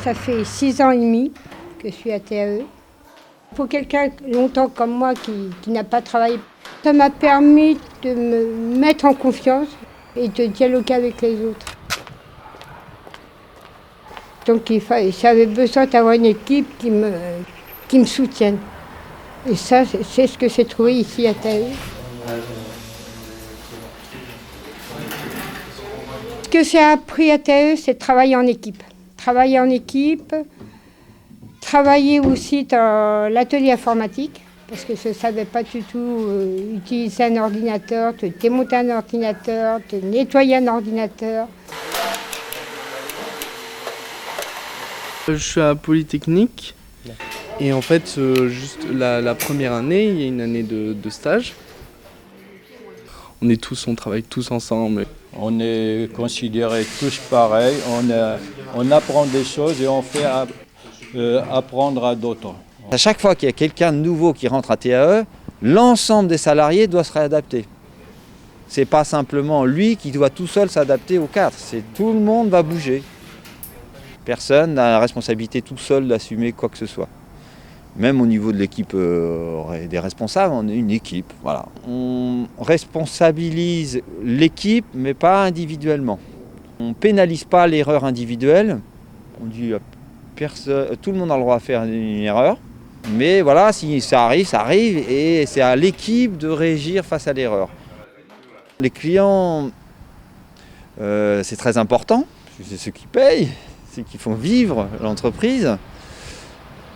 Ça fait 6 ans et demi que je suis à TAE. Pour quelqu'un longtemps comme moi qui n'a pas travaillé, ça m'a permis de me mettre en confiance et de dialoguer avec les autres. Donc j'avais besoin d'avoir une équipe qui me soutienne. Et ça, c'est ce que j'ai trouvé ici à TAE. Ce que j'ai appris à TAE, c'est de travailler en équipe. Travailler en équipe, travailler aussi dans l'atelier informatique, parce que je ne savais pas du tout utiliser un ordinateur, te démonter un ordinateur, te nettoyer un ordinateur. Je suis à Polytechnique et en fait, juste la première année, il y a une année de stage. On travaille tous ensemble. On est considérés tous pareils, on apprend des choses et on fait apprendre à d'autres. À chaque fois qu'il y a quelqu'un de nouveau qui rentre à TAE, l'ensemble des salariés doit se réadapter. C'est pas simplement lui qui doit tout seul s'adapter au cadre, c'est tout le monde va bouger. Personne n'a la responsabilité tout seul d'assumer quoi que ce soit. Même au niveau de l'équipe des responsables, on est une équipe. Voilà. On responsabilise l'équipe, mais pas individuellement. On ne pénalise pas l'erreur individuelle. On dit tout le monde a le droit à faire une erreur. Mais voilà, si ça arrive, et c'est à l'équipe de réagir face à l'erreur. Les clients, c'est très important, c'est ceux qui payent, ceux qui font vivre l'entreprise.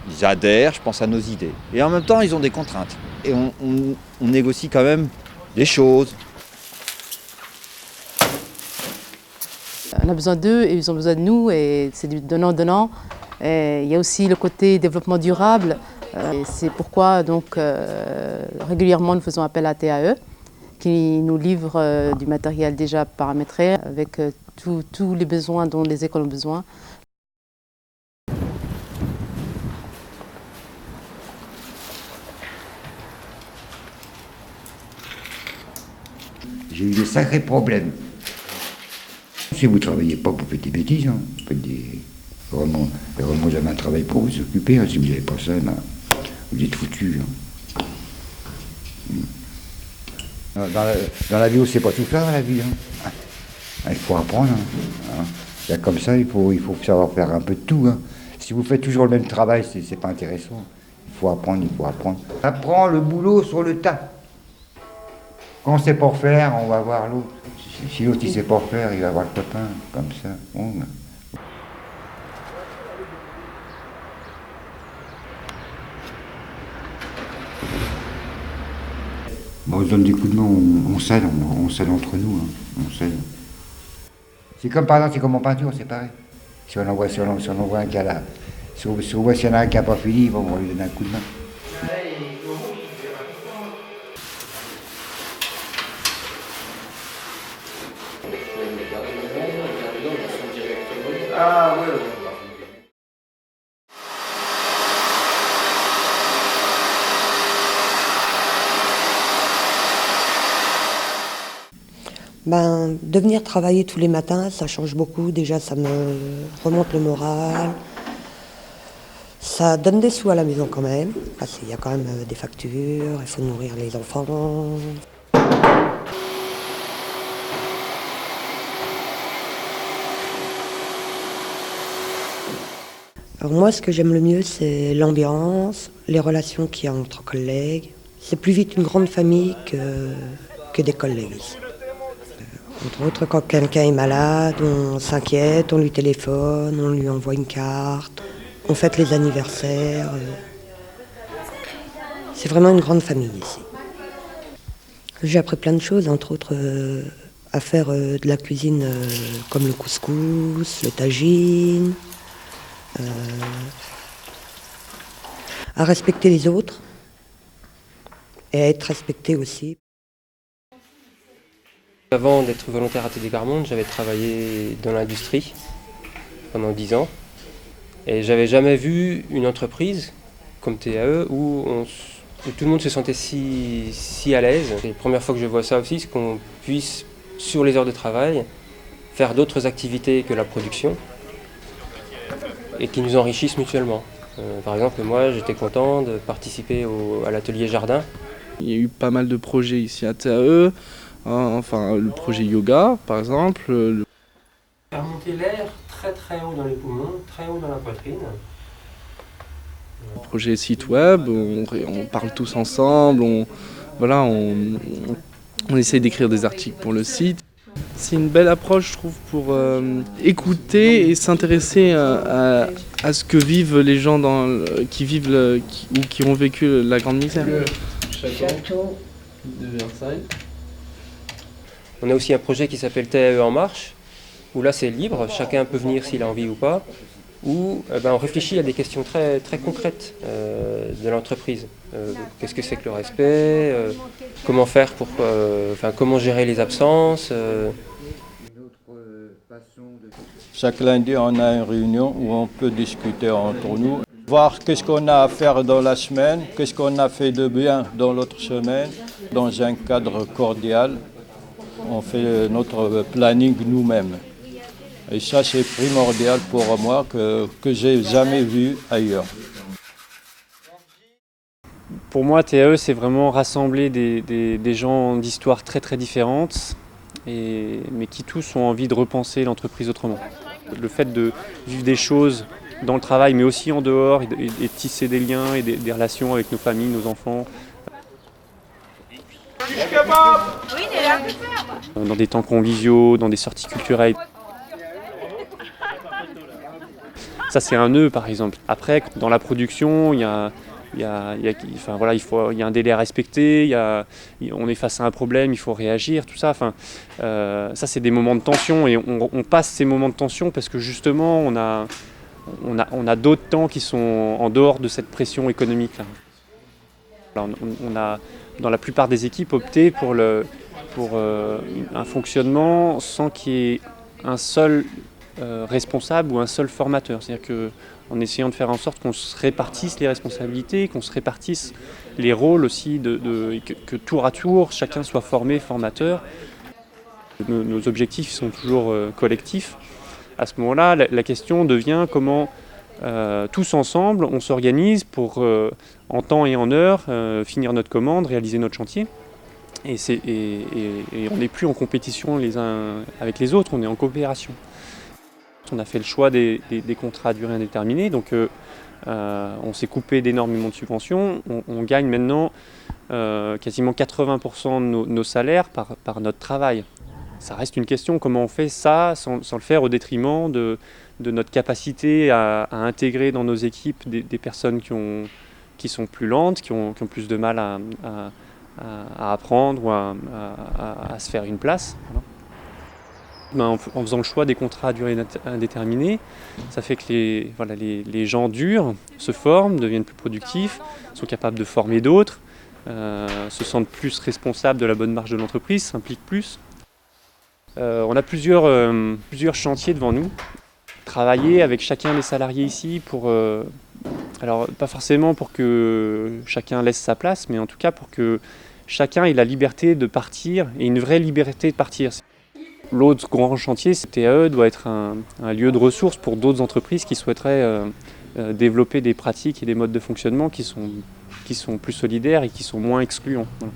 Ils adhèrent, je pense, à nos idées. Et en même temps, ils ont des contraintes. Et on négocie quand même des choses. On a besoin d'eux et ils ont besoin de nous et c'est du donnant-donnant. Il y a aussi le côté développement durable. C'est pourquoi donc, régulièrement nous faisons appel à TAE qui nous livre du matériel déjà paramétré avec tous les besoins dont les écoles ont besoin. J'ai eu des sacrés problèmes. Si vous ne travaillez pas, vous faites des bêtises. Hein. Vous faites Vraiment, vous avez un travail pour vous occuper. Hein. Si vous n'avez pas ça, ben, vous êtes foutus. Hein. Dans la vie, c'est pas tout ça, dans la vie. Hein. Il faut apprendre. Hein. Comme ça, il faut savoir faire un peu de tout. Hein. Si vous faites toujours le même travail, c'est pas intéressant. Il faut apprendre. On apprend le boulot sur le tas. Quand on ne sait pas faire, on va voir l'autre. Si l'autre ne sait pas faire, il va voir le copain, comme ça. Bon. On se donne des coups de main, on s'aide entre nous. Hein. On s'aide. C'est comme par exemple, c'est comme en peinture, c'est pareil. Si on envoie un gars là, si on voit s'il y en a un qui n'a pas fini, on va lui donner un coup de main. Ah ouais. De venir travailler tous les matins, ça change beaucoup. Déjà, ça me remonte le moral. Ça donne des sous à la maison quand même, parce qu'il y a quand même des factures, il faut nourrir les enfants. Alors moi, ce que j'aime le mieux, c'est l'ambiance, les relations qu'il y a entre collègues. C'est plus vite une grande famille que des collègues ici. Entre autres, quand quelqu'un est malade, on s'inquiète, on lui téléphone, on lui envoie une carte, on fête les anniversaires. C'est vraiment une grande famille ici. J'ai appris plein de choses, entre autres à faire de la cuisine comme le couscous, le tagine, à respecter les autres et à être respecté aussi. Avant d'être volontaire à TD Garmonde, j'avais travaillé dans l'industrie pendant 10 ans. Et j'avais jamais vu une entreprise comme TAE où tout le monde se sentait si à l'aise. C'est la première fois que je vois ça aussi, c'est qu'on puisse, sur les heures de travail, faire d'autres activités que la production. et qui nous enrichissent mutuellement. Par exemple, moi, j'étais content de participer à l'atelier jardin. Il y a eu pas mal de projets ici à TAE, enfin le projet yoga par exemple. Faire monter l'air très très haut dans les poumons, très haut dans la poitrine. Le projet site web, on parle tous ensemble, on essaye d'écrire des articles pour le site. C'est une belle approche, je trouve, pour écouter et s'intéresser à ce que vivent les gens qui ont vécu la grande misère. Le château de Versailles. On a aussi un projet qui s'appelle TAE en marche, où là c'est libre, chacun peut venir s'il a envie ou pas, où on réfléchit à des questions très, très concrètes de l'entreprise. Qu'est-ce que c'est que le respect, comment faire comment gérer les absences. Chaque lundi, on a une réunion où on peut discuter entre nous, voir qu'est-ce qu'on a à faire dans la semaine, qu'est-ce qu'on a fait de bien dans l'autre semaine, dans un cadre cordial. On fait notre planning nous-mêmes. Et ça, c'est primordial pour moi que j'ai jamais vu ailleurs. Pour moi, TAE, c'est vraiment rassembler des gens d'histoires très très différentes, mais qui tous ont envie de repenser l'entreprise autrement. Le fait de vivre des choses dans le travail, mais aussi en dehors, et de tisser des liens et des relations avec nos familles, nos enfants. Dans des temps conviviaux, dans des sorties culturelles. Ça, c'est un nœud, par exemple. Après, dans la production, il y a un délai à respecter, on est face à un problème, il faut réagir, tout ça. Ça, c'est des moments de tension et on passe ces moments de tension parce que justement, on a d'autres temps qui sont en dehors de cette pression économique. Là, on a, dans la plupart des équipes, opté pour un fonctionnement sans qu'il y ait un seul responsable ou un seul formateur. C'est-à-dire qu'en essayant de faire en sorte qu'on se répartisse les responsabilités, qu'on se répartisse les rôles aussi, que tour à tour, chacun soit formé, formateur. Nos objectifs sont toujours collectifs. À ce moment-là, la question devient comment tous ensemble, on s'organise pour, en temps et en heure, finir notre commande, réaliser notre chantier. Et on n'est plus en compétition les uns avec les autres, on est en coopération. On a fait le choix des contrats à durée indéterminée, donc on s'est coupé d'énormément de subventions. On gagne maintenant quasiment 80% de nos salaires par notre travail. Ça reste une question, comment on fait ça sans le faire au détriment de notre capacité à intégrer dans nos équipes des personnes qui sont plus lentes, qui ont plus de mal à apprendre ou à se faire une place. Voilà. En faisant le choix des contrats à durée indéterminée, ça fait que les gens durs se forment, deviennent plus productifs, sont capables de former d'autres, se sentent plus responsables de la bonne marche de l'entreprise, s'impliquent plus. On a plusieurs chantiers devant nous. Travailler avec chacun des salariés ici alors pas forcément pour que chacun laisse sa place, mais en tout cas pour que chacun ait la liberté de partir et une vraie liberté de partir. L'autre grand chantier, TAE doit être un lieu de ressources pour d'autres entreprises qui souhaiteraient développer des pratiques et des modes de fonctionnement qui sont plus solidaires et qui sont moins excluants. Voilà.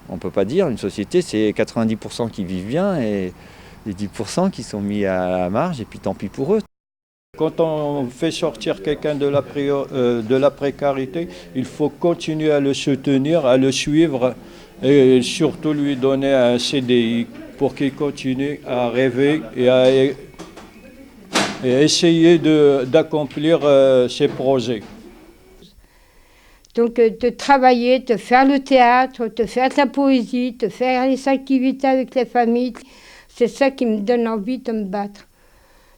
On ne peut pas dire, une société, c'est 90% qui vivent bien et les 10% qui sont mis à la marge et puis tant pis pour eux. Quand on fait sortir quelqu'un de la précarité, il faut continuer à le soutenir, à le suivre et surtout lui donner un CDI pour qu'il continue à rêver et à essayer d'accomplir ses projets. Donc de travailler, de faire le théâtre, de faire de la poésie, de faire les activités avec les familles, c'est ça qui me donne envie de me battre.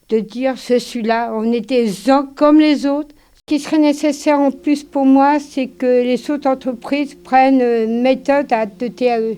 De dire, je suis là, on est des gens comme les autres. Ce qui serait nécessaire en plus pour moi, c'est que les autres entreprises prennent méthode de TAE.